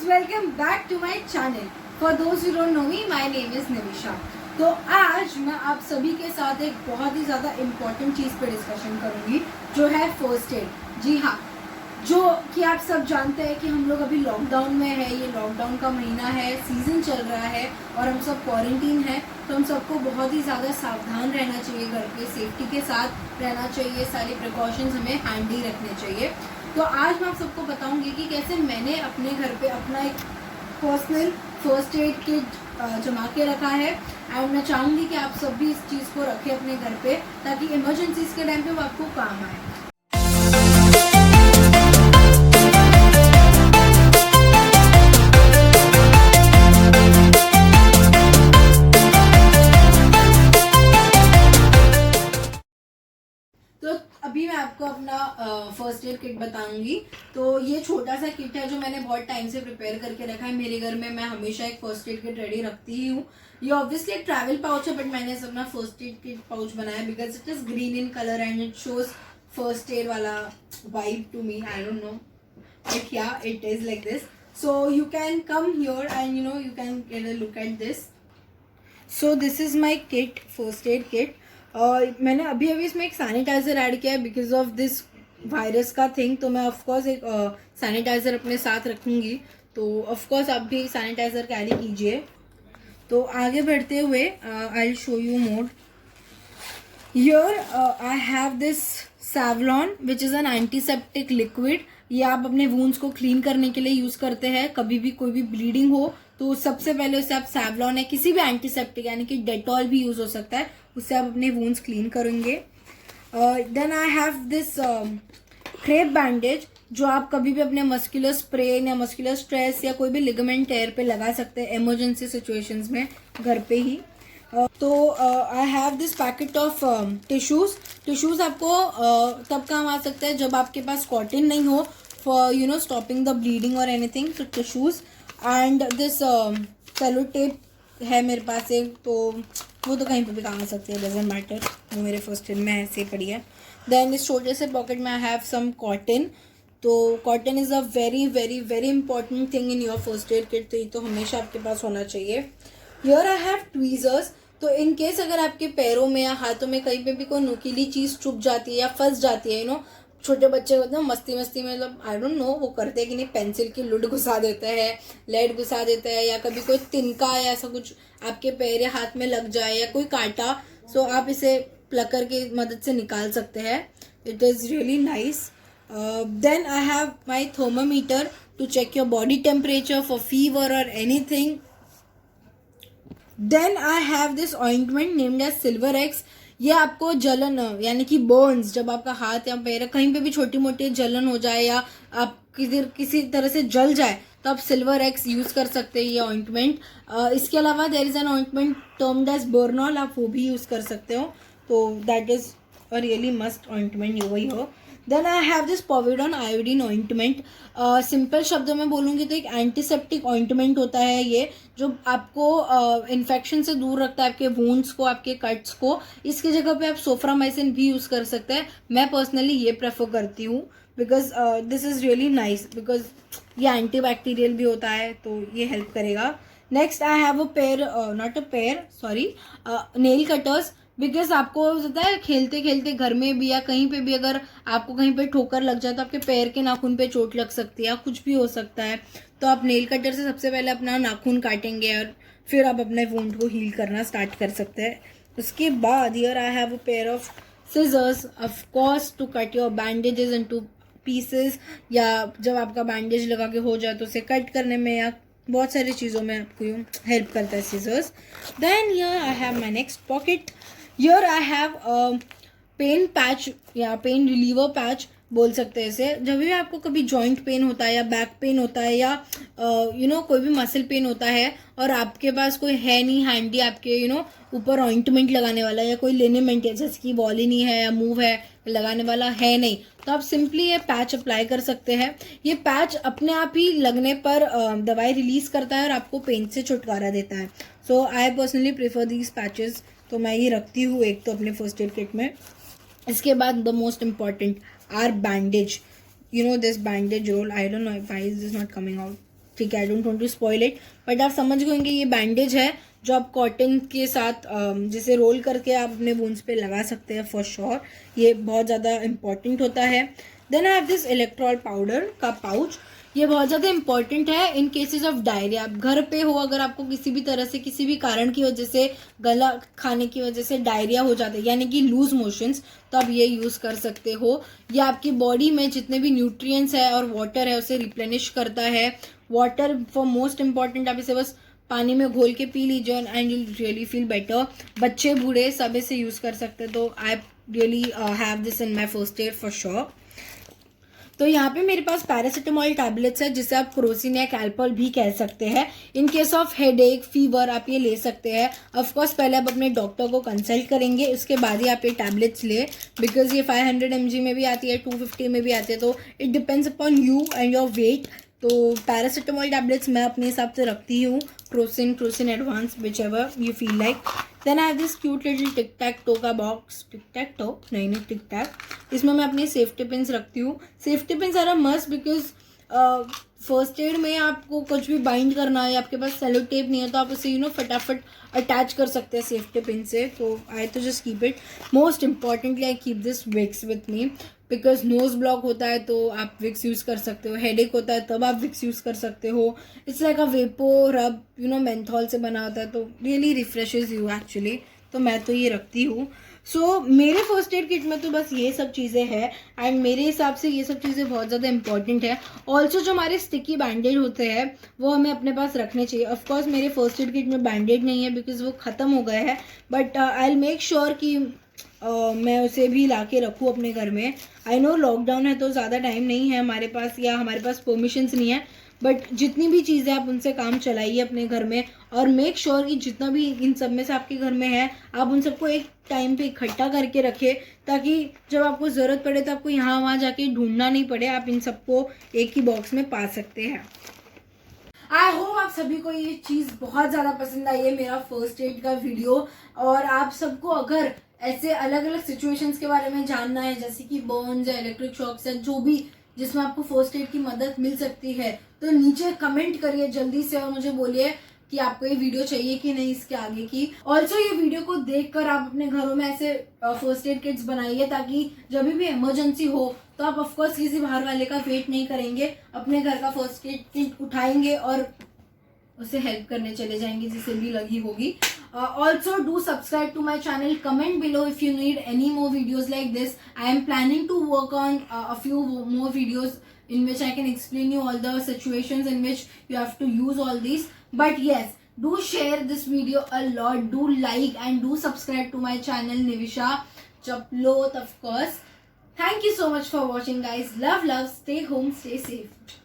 guys, welcome back to my channel. For those who don't know me, my name is निविशा. तो आज मैं आप सभी के साथ एक बहुत ही ज़्यादा इम्पोर्टेंट चीज़ पे डिस्कशन करूँगी जो है फर्स्ट एड. जी हाँ, जो कि आप सब जानते हैं कि हम लोग अभी लॉकडाउन में है. ये लॉकडाउन का महीना है, सीज़न चल रहा है और हम सब क्वारंटीन है. तो हम सबको बहुत ही ज़्यादा सावधान रहना चाहिए, घर पे सेफ्टी के साथ रहना चाहिए. सारे प्रिकॉशंस हमें हैंडी रखने चाहिए. तो आज मैं आप सबको बताऊंगी कि कैसे मैंने अपने घर पे अपना एक पर्सनल फर्स्ट एड किट जमा के रखा है. एंड मैं चाहूँगी कि आप सब भी इस चीज़ को रखें अपने घर पे ताकि इमरजेंसीज के टाइम पे वो आपको काम आए. अभी मैं आपको अपना फर्स्ट एड किट बताऊंगी. तो ये छोटा सा किट है जो मैंने बहुत टाइम से प्रिपेयर करके रखा है. मेरे घर में मैं हमेशा एक फर्स्ट एड किट रेडी रखती ही हूँ. ये ऑब्वियसली एक ट्रैवल पाउच है बट मैंने इसे अपना फर्स्ट एड किट पाउच बनाया because it is green in colour and it shows first aid वाला vibe to me. I don't know but yeah it is like this. So you can come here and you know you can get a look at this. So this is my kit, first aid kit. मैंने अभी इसमें एक sanitiser add किया है because of this virus का thing. तो मैं of course एक सैनिटाइज़र अपने साथ रखूँगी. तो ऑफकोर्स आप भी सैनिटाइज़र कैरी कीजिए. तो आगे बढ़ते हुए I will show you more. Here I have this Savlon which is an antiseptic liquid. ये आप अपने वूंड्स को क्लीन करने के लिए यूज़ करते हैं. कभी भी कोई भी ब्लीडिंग हो तो सबसे पहले उससे आप सैवलॉन है, किसी भी एंटीसेप्टिक यानी कि डेटॉल भी यूज़ हो सकता है, उससे आप अपने वूंड्स क्लीन करेंगे. Then I have this crepe bandage जो आप कभी भी अपने मस्कुलर स्प्रेन या मस्कुलर स्ट्रेस या कोई भी लिगामेंट टेयर पे लगा सकते हैं इमरजेंसी सिचुएशंस में घर पे ही. तो आई have this packet of tissues. Tissues आपको तब काम आ सकता है जब आपके पास कॉटन नहीं हो for you know stopping the bleeding और anything. So tissues and this cello tape है मेरे पास एक, तो वो तो कहीं पे भी काम आ सकती है, डजेंट मैटर. वो मेरे फर्स्ट एड में ऐसे पड़ी है. देन इस छोटे से पॉकेट में आई हैव सम कॉटन. तो cotton is a very very very important thing in your first aid kit. तो ये तो हमेशा आपके पास होना चाहिए. Here I have ट्वीज़र्स. तो इन केस अगर आपके पैरों में या हाथों में कहीं पे भी कोई नुकीली चीज़ चुभ जाती है या फंस जाती है, यू नो छोटे बच्चे होते हैं मस्ती मस्ती में, मतलब आई डोंट नो वो करते हैं कि नहीं, पेंसिल की लुड घुसा देते हैं, लेड घुसा देते हैं, या कभी कोई तिनका या ऐसा कुछ आपके पैर या हाथ में लग जाए या कोई काटा, सो आप इसे प्लकर की मदद से निकाल सकते हैं. It is really nice. Then I have my thermometer to check your body temperature for fever और anything. Then I have this ointment named as silver X. ये आपको जलन यानी कि बर्न्स, जब आपका हाथ या पैर कहीं पे भी छोटी मोटी जलन हो जाए या आप किसी तरह से जल जाए तो आप सिल्वर एक्स यूज़ कर सकते हैं ये ऑइंटमेंट. इसके अलावा there is an ointment termed as Burnol, आप वो भी यूज़ कर सकते हो. तो that is a really must ointment, वही हो. Then I have this povidone iodine ointment. Simple शब्दों में बोलूँगी तो एक एंटीसेप्टिक ऑइंटमेंट होता है ये, जो आपको इन्फेक्शन से दूर रखता है, आपके वूंड्स को, आपके कट्स को. इसकी जगह पे आप सोफ्रामाइसिन भी यूज़ कर सकते हैं. मैं पर्सनली ये प्रेफर करती हूँ because this is really nice because ये एंटीबैक्टीरियल भी होता है, तो ये हेल्प करेगा. Next I have a pair, not a pair, sorry, nail cutters. Because आपको होता है खेलते खेलते घर में भी या कहीं पे भी अगर आपको कहीं पे ठोकर लग जाए तो आपके पैर के नाखून पे चोट लग सकती है या कुछ भी हो सकता है. तो आप नेल कटर से सबसे पहले अपना नाखून काटेंगे और फिर आप अपने वुंड को हील करना स्टार्ट कर सकते हैं. उसके बाद here I have a pair of scissors of course to cut your bandages into pieces, या जब आपका बैंडेज लगा के हो जाए तो उसे कट करने में या बहुत सारी चीज़ों में आपको हेल्प करता है scissors. Then here I have my next pocket. Here I have a pain patch या पेन रिलीवर पैच बोल सकते हैं इसे. जब भी आपको कभी जॉइंट पेन होता है या बैक पेन होता है या यू नो कोई भी मसल पेन होता है और आपके पास कोई है नहीं हैंडी आपके यू नो ऊपर ऑइंटमेंट लगाने वाला या कोई लिनेमेंट है जैसे कि बॉल ही नहीं है या मूव है लगाने वाला है नहीं, तो आप सिंपली ये पैच अप्लाई कर सकते हैं. ये पैच अपने आप ही लगने पर दवाई रिलीज करता है और आपको पेन से छुटकारा देता है. So I personally prefer these patches. तो मैं ये रखती हूँ एक तो अपने फर्स्ट एड किट में. इसके बाद the most important are bandage. You know this bandage roll, I don't know why is this not coming out. ठीक है, I don't want to spoil it, but आप समझ गए होंगे ये बैंडेज है जो आप कॉटन के साथ जिसे रोल करके आप अपने वुंड्स पे लगा सकते हैं फॉर श्योर। ये बहुत ज़्यादा इंपॉर्टेंट होता है। Then I have this Electral powder का पाउच। ये बहुत ज़्यादा इंपॉर्टेंट है इन केसेस ऑफ डायरिया। आप घर पे हो, अगर आपको किसी भी तरह से किसी भी कारण की वजह से गला खाने की वजह से डायरिया हो जाता है यानी कि लूज मोशंस, तो आप ये यूज़ कर सकते हो। ये आपकी बॉडी में जितने भी न्यूट्रिएंट्स है और वाटर है उसे रिप्लेनिश करता है। वाटर फॉर मोस्ट इम्पॉर्टेंट, आप इसे बस पानी में घोल के पी लीजिए and you really feel better. बच्चे बूढ़े सब इसे यूज़ कर सकते हैं, तो I really have this in my first aid for sure. तो यहाँ पे मेरे पास पैरासीटामोल टैबलेट्स है जिसे आप क्रोसिन या कैल्पल भी कह सकते हैं। In case of headache, fever आप ये ले सकते हैं। ऑफकोर्स पहले आप अपने डॉक्टर को कंसल्ट करेंगे, उसके बाद ही आप ये टैबलेट्स ले, बिकॉज ये 500 mg में भी आती है, 250 में भी आती है, तो it depends upon you and your weight. तो पैरासीटामोल टैबलेट्स मैं अपने हिसाब से रखती हूँ, Crocin advance, whichever you feel like. Then I have this cute little tic tac toe का बॉक्स, टिक टैक टो नहीं टिक टैक। इसमें मैं अपनी सेफ्टी पिन्स रखती हूँ। Safety pins are a must because first aid में आपको कुछ भी बाइंड करना है, आपके पास सेलो टेप नहीं है तो आप उसे फटाफट अटैच कर सकते हैं सेफ्टी पिन से। तो आई तो just keep it. Most importantly I keep this Vicks with me, because nose block होता है तो आप विक्स यूज़ कर सकते हो, हेडेक होता है तब आप विक्स यूज़ कर सकते हो। इट्स लाइक अ वेपो रब, मेंथॉल से बना होता है, तो रियली रिफ्रेशेज यू एक्चुअली। तो मैं तो ये रखती हूँ। सो मेरे फर्स्ट एड किट में तो बस ये सब चीज़ें हैं एंड मेरे हिसाब से ये सब चीज़ें बहुत ज़्यादा इंपॉर्टेंट है। ऑल्सो जो हमारे स्टिकी बैंडेड होते हैं वो हमें अपने पास रखने चाहिए। ऑफकोर्स मेरे फर्स्ट एड किट में बैंडेड नहीं है बिकॉज वो ख़त्म हो गए हैं, but I will make sure कि मैं उसे भी ला के रखूँ अपने घर में। आई नो लॉकडाउन है तो ज़्यादा टाइम नहीं है हमारे पास या हमारे पास परमिशंस नहीं है, बट जितनी भी चीज़ें आप उनसे काम चलाइए अपने घर में और मेक श्योर कि जितना भी इन सब में से आपके घर में है आप उन सबको एक टाइम पे इकट्ठा करके रखें, ताकि जब आपको ज़रूरत पड़े तो आपको यहाँ वहाँ जाके ढूंढना नहीं पड़े, आप इन सबको एक ही बॉक्स में पा सकते हैं। आई होप आप सभी को ये चीज़ बहुत ज़्यादा पसंद आई है, मेरा फर्स्ट एड का वीडियो। और आप सबको अगर ऐसे अलग अलग सिचुएशंस के बारे में जानना है, जैसे कि बर्न्स या इलेक्ट्रिक शॉक्स या जो भी जिसमें आपको फर्स्ट एड की मदद मिल सकती है, तो नीचे कमेंट करिए जल्दी से और मुझे बोलिए कि आपको ये वीडियो चाहिए कि नहीं इसके आगे की। ऑल्सो ये वीडियो को देखकर आप अपने घरों में ऐसे फर्स्ट एड किट्स बनाइए, ताकि जब भी इमरजेंसी हो तो आप ऑफकोर्स किसी बाहर वाले का वेट नहीं करेंगे, अपने घर का फर्स्ट एड किट उठाएंगे और उसे हेल्प करने चले जाएंगे जिसे भी लगी होगी। Also do subscribe to my channel, comment below if you need any more videos like this. I am planning to work on a few more videos in which I can explain you all the situations in which you have to use all these. But yes, do share this video a lot, do like and do subscribe to my channel Nivisha Chaplot, of course. Thank you so much for watching guys. Love, stay home, stay safe.